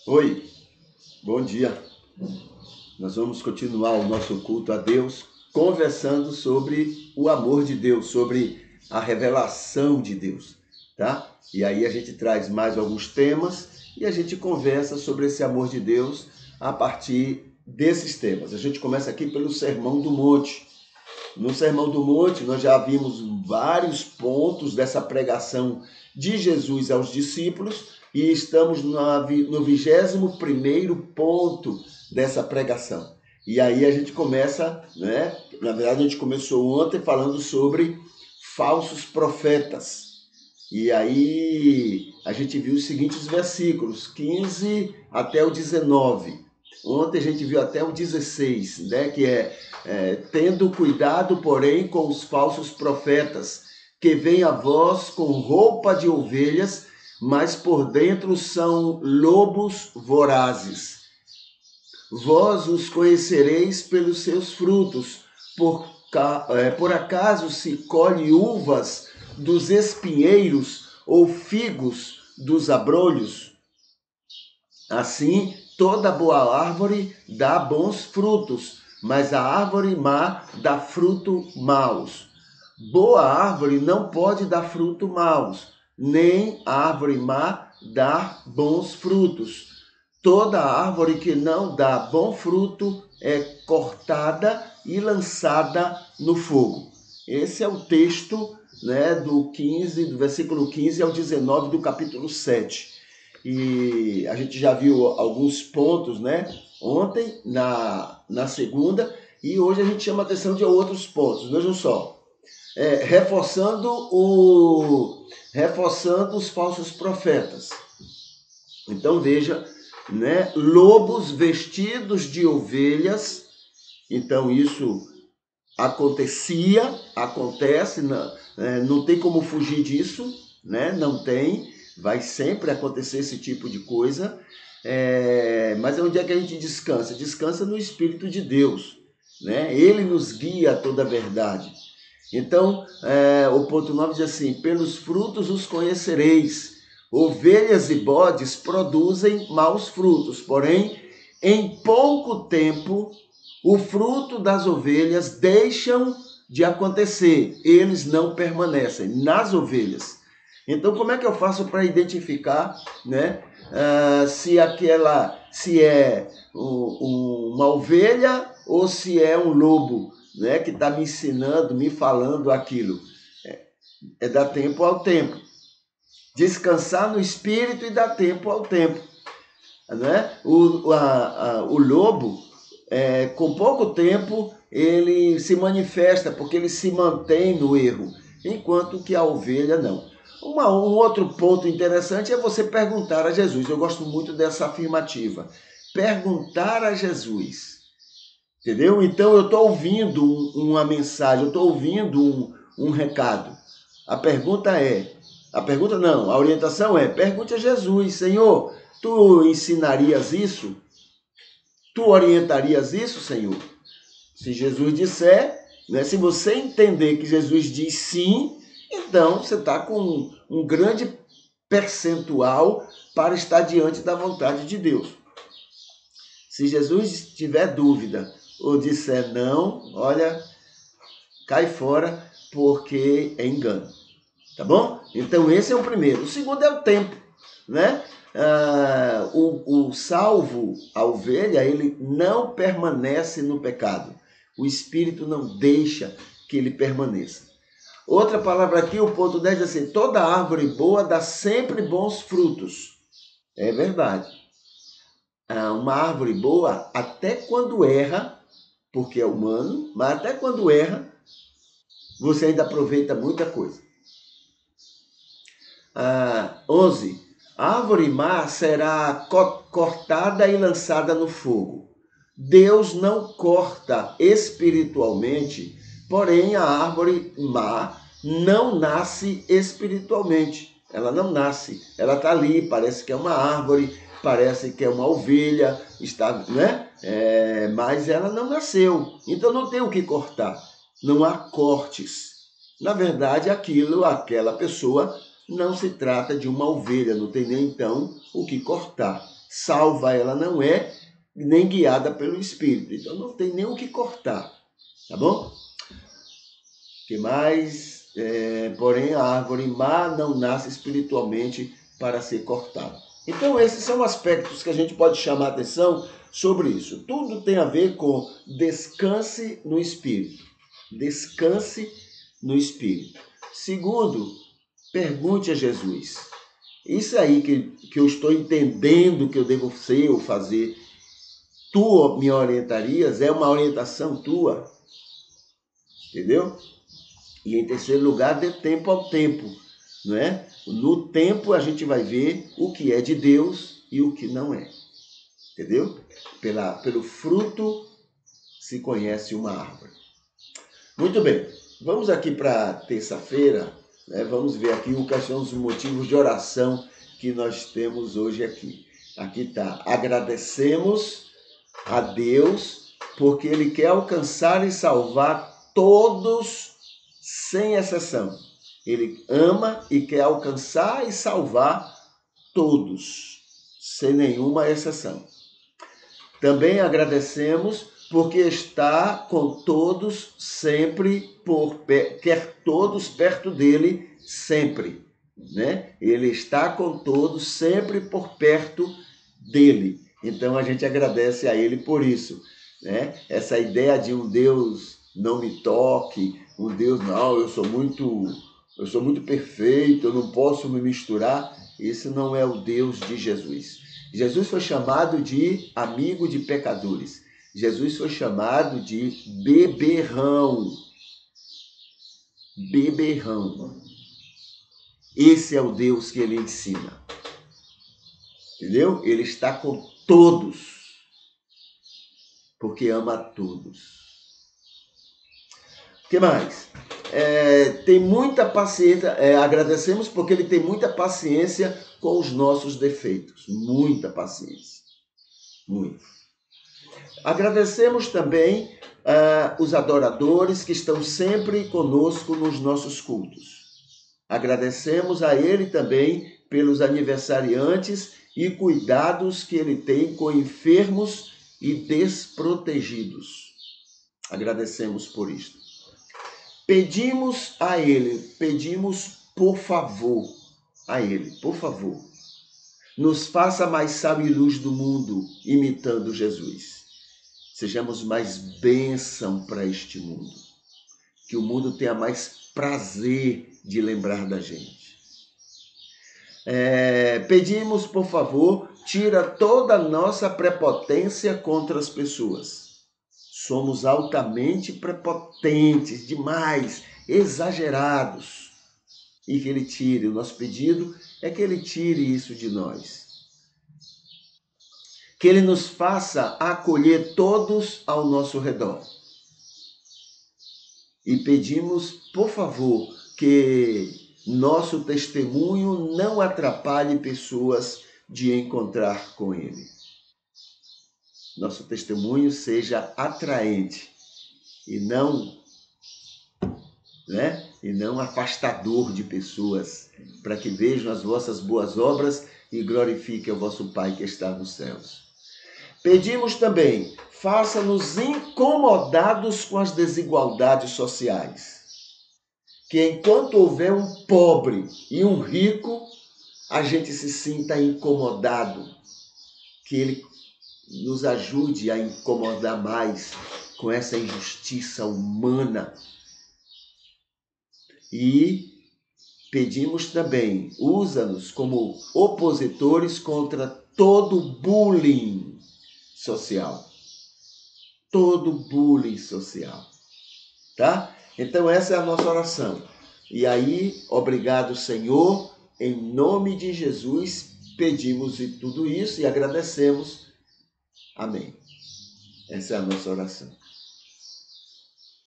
Oi, bom dia. Nós vamos continuar o nosso culto a Deus, conversando sobre o amor de Deus, sobre a revelação de Deus, tá? E aí a gente traz mais alguns temas e a gente conversa sobre esse amor de Deus a partir desses temas. A gente começa aqui pelo Sermão do Monte. No Sermão do Monte, nós já vimos vários pontos dessa pregação de Jesus aos discípulos e estamos no 21º ponto dessa pregação. E aí a gente começa, né? Na verdade, a gente começou ontem falando sobre falsos profetas. E aí a gente viu os seguintes versículos, 15 até o 19. Ontem a gente viu até o 16, né? Que tendo cuidado, porém, com os falsos profetas, que vêm a vós com roupa de ovelhas, mas por dentro são lobos vorazes. Vós os conhecereis pelos seus frutos. Por acaso se colhe uvas dos espinheiros ou figos dos abrolhos? Assim, toda boa árvore dá bons frutos, mas a árvore má dá fruto maus. Boa árvore não pode dar fruto maus, nem a árvore má dar bons frutos. Toda árvore que não dá bom fruto é cortada e lançada no fogo. Esse é o texto, né, do versículo 15 ao 19 do capítulo 7. E a gente já viu alguns pontos, né, ontem, na segunda, e hoje a gente chama a atenção de outros pontos. Vejam só, reforçando os falsos profetas. Então veja, né, lobos vestidos de ovelhas. Então isso acontece, não tem como fugir disso, né? Não tem, vai sempre acontecer esse tipo de coisa. Mas onde é que a gente descansa? Descansa no Espírito de Deus, né? Ele nos guia a toda a verdade. Então, o ponto 9 diz assim: pelos frutos os conhecereis. Ovelhas e bodes produzem maus frutos, porém, em pouco tempo, o fruto das ovelhas deixam de acontecer, eles não permanecem nas ovelhas. Então, como é que eu faço para identificar, né, se é uma ovelha ou se é um lobo, né, que está me ensinando, me falando aquilo? É dar tempo ao tempo. Descansar no espírito e dar tempo ao tempo. Né? O lobo, com pouco tempo, ele se manifesta, porque ele se mantém no erro, enquanto que a ovelha não. Um outro ponto interessante é você perguntar a Jesus. Eu gosto muito dessa afirmativa. Perguntar a Jesus. Entendeu? Então eu estou ouvindo uma mensagem, eu estou ouvindo um recado. A orientação é: pergunte a Jesus, Senhor, tu ensinarias isso? Tu orientarias isso, Senhor? Se Jesus disser, né, se você entender que Jesus diz sim, então você está com um grande percentual para estar diante da vontade de Deus. Se Jesus tiver dúvida ou disser não, olha, cai fora, porque é engano. Tá bom? Então esse é o primeiro. O segundo é o tempo, né? O salvo, a ovelha, ele não permanece no pecado. O Espírito não deixa que ele permaneça. Outra palavra aqui, o ponto 10 diz assim: toda árvore boa dá sempre bons frutos. É verdade. Uma árvore boa, até quando erra, porque é humano, mas até quando erra, você ainda aproveita muita coisa. 11. A árvore má será cortada e lançada no fogo. Deus não corta espiritualmente, porém a árvore má não nasce espiritualmente. Ela não nasce. Ela está ali, parece que é uma árvore, parece que é uma ovelha, está, né? Mas ela não nasceu. Então não tem o que cortar. Não há cortes. Na verdade, aquela pessoa não se trata de uma ovelha, não tem nem então o que cortar. salva, ela não é nem guiada pelo Espírito. Então não tem nem o que cortar, tá bom? O que mais? Porém, a árvore má não nasce espiritualmente para ser cortada. Então esses são aspectos que a gente pode chamar a atenção sobre isso. Tudo tem a ver com descanse no Espírito. Descanse no Espírito. Segundo, pergunte a Jesus. Isso aí que eu estou entendendo que eu devo ser ou fazer, tu me orientarias? É uma orientação tua? Entendeu? E em terceiro lugar, dê tempo ao tempo, não é? No tempo a gente vai ver o que é de Deus e o que não é. Entendeu? Pelo fruto se conhece uma árvore. Muito bem, vamos aqui para terça-feira, né? Vamos ver aqui quais são os motivos de oração que nós temos hoje aqui. Aqui está, agradecemos a Deus porque Ele quer alcançar e salvar todos sem exceção. Ele ama e quer alcançar e salvar todos, sem nenhuma exceção. Também agradecemos porque está com todos sempre, quer todos perto dele sempre, né? Ele está com todos sempre por perto dele. Então a gente agradece a ele por isso, né? Essa ideia de um Deus não me toque, um Deus não, eu sou muito perfeito, eu não posso me misturar. Esse não é o Deus de Jesus. Jesus foi chamado de amigo de pecadores. Jesus foi chamado de beberrão. Beberrão. Esse é o Deus que ele ensina. Entendeu? Ele está com todos, porque ama a todos. O que mais? Tem muita paciência, agradecemos porque ele tem muita paciência com os nossos defeitos. Muita paciência. Muito. Agradecemos também os adoradores que estão sempre conosco nos nossos cultos. Agradecemos a ele também pelos aniversariantes e cuidados que ele tem com enfermos e desprotegidos. Agradecemos por isto. Pedimos a ele, pedimos por favor a ele, por favor, nos faça mais sal e luz do mundo, imitando Jesus. Sejamos mais bênção para este mundo. Que o mundo tenha mais prazer de lembrar da gente. Pedimos, por favor, tira toda a nossa prepotência contra as pessoas. Somos altamente prepotentes, demais, exagerados. E que ele tire, o nosso pedido é que ele tire isso de nós. Que ele nos faça acolher todos ao nosso redor. E pedimos, por favor, que nosso testemunho não atrapalhe pessoas de encontrar com ele. Nosso testemunho seja atraente e não afastador de pessoas, para que vejam as vossas boas obras e glorifiquem o vosso Pai que está nos céus. Pedimos também, faça-nos incomodados com as desigualdades sociais. Que enquanto houver um pobre e um rico, a gente se sinta incomodado. Que ele nos ajude a incomodar mais com essa injustiça humana. E pedimos também, usa-nos como opositores contra todo bullying social. Todo bullying social. Tá? Então essa é a nossa oração. E aí, obrigado, Senhor, em nome de Jesus, pedimos tudo isso e agradecemos. Amém. Essa é a nossa oração.